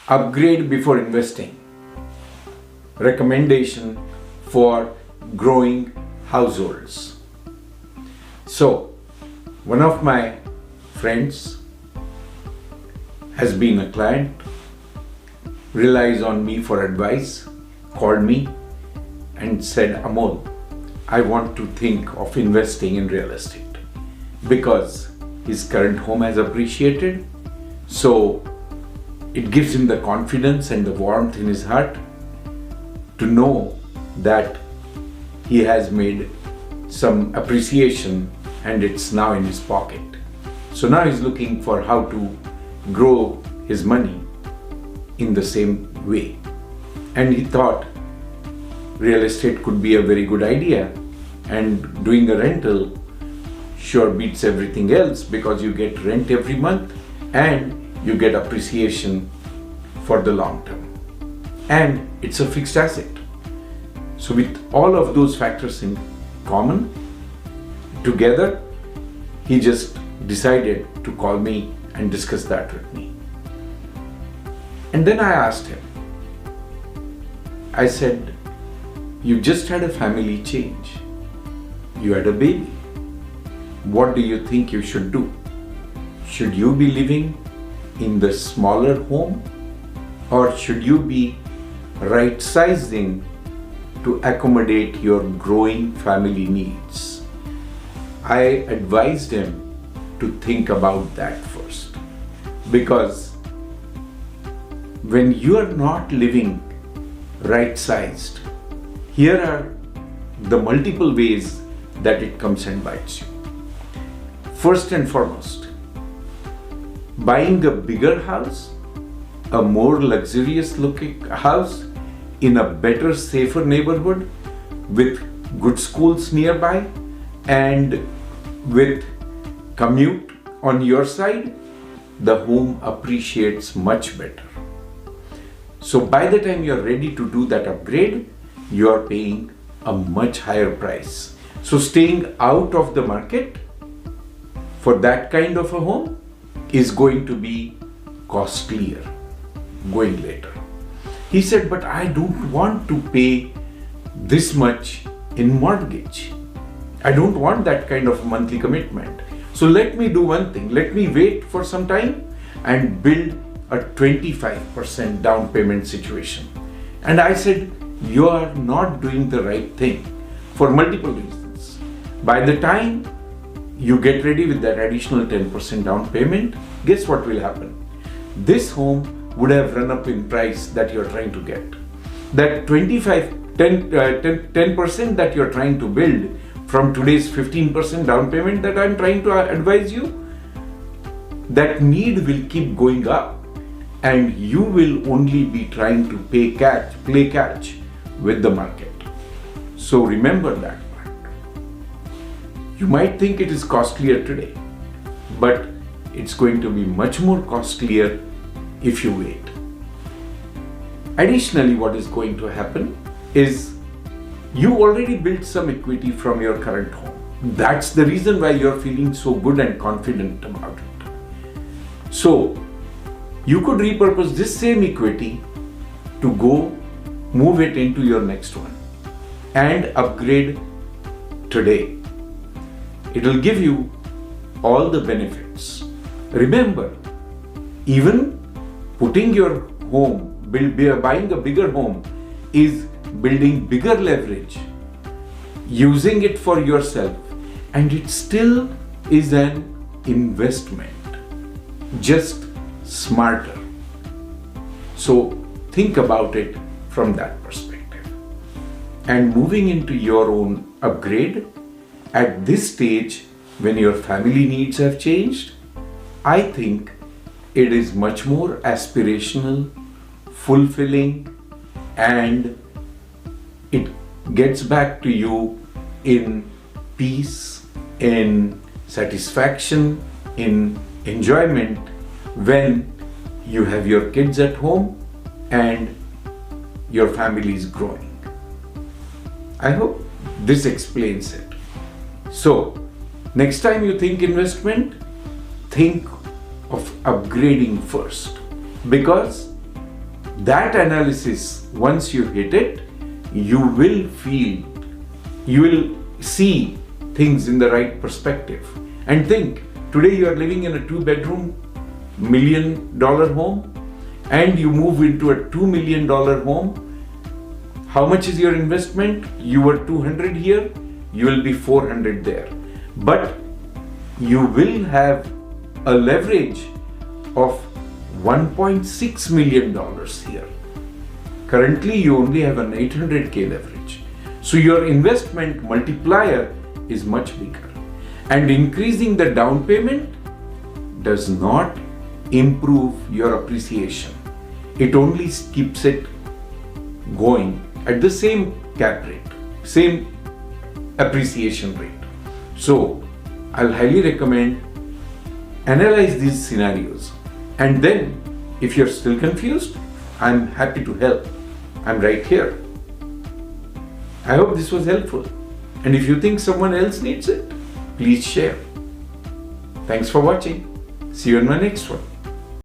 Upgrade before investing. Recommendation for growing households. So, one of my friends has been a client, relies on me for advice, called me and said, Amol, I want to think of investing in real estate because his current home has appreciated. So it gives him the confidence and the warmth in his heart to know that he has made some appreciation and it's now in his pocket. So now he's looking for how to grow his money in the same way. And he thought real estate could be a very good idea, and doing a rental sure beats everything else because you get rent every month and you get appreciation for the long term. And it's a fixed asset. So with all of those factors in common, together, he just decided to call me and discuss that with me. And then I asked him, I said, you just had a family change. You had a baby. What do you think you should do? Should you be living in the smaller home, or should you be right sizing to accommodate your growing family needs? I advised him to think about that first, because when you are not living right sized, here are the multiple ways that it comes and bites you. First and foremost, buying a bigger house, a more luxurious looking house in a better, safer neighborhood with good schools nearby and with commute on your side, the home appreciates much better. So by the time you're ready to do that upgrade, you are paying a much higher price. So staying out of the market for that kind of a home is going to be costlier going later. He said, but I don't want to pay this much in mortgage. I don't want that kind of monthly commitment. So let me do one thing. Let me wait for some time and build a 25% down payment situation. And I said, you are not doing the right thing for multiple reasons. By the time you get ready with that additional 10% down payment, guess what will happen? This home would have run up in price that you're trying to get. That 10% that you're trying to build from today's 15% down payment that I'm trying to advise you, that need will keep going up and you will only be trying to play catch with the market. So remember that part. You might think it is costlier today, but it's going to be much more costlier if you wait. Additionally, what is going to happen is you already built some equity from your current home. That's the reason why you're feeling so good and confident about it. So you could repurpose this same equity to go move it into your next one and upgrade today. It will give you all the benefits. Remember, even putting your home, buying a bigger home is building bigger leverage, using it for yourself, and it still is an investment, just smarter. So think about it from that perspective. And moving into your own upgrade, at this stage, when your family needs have changed, I think it is much more aspirational, fulfilling, and it gets back to you in peace, in satisfaction, in enjoyment when you have your kids at home and your family is growing. I hope this explains it. So, next time you think investment, think of upgrading first, because That analysis, once you hit it, you will see things in the right perspective. And think, today you are living in a 2-bedroom, $1 million home, and you move into a $2 million home. How much is your investment? You were 200 here, you will be 400 there. But you will have a leverage of $1.6 million here. Currently, you only have an 800K leverage. So your investment multiplier is much bigger. And increasing the down payment does not improve your appreciation. It only keeps it going at the same cap rate, same appreciation rate. So I'll highly recommend analyze these scenarios. And then if you're still confused, I'm happy to help. I'm right here. I hope this was helpful. And if you think someone else needs it, please share. Thanks for watching. See you in my next one.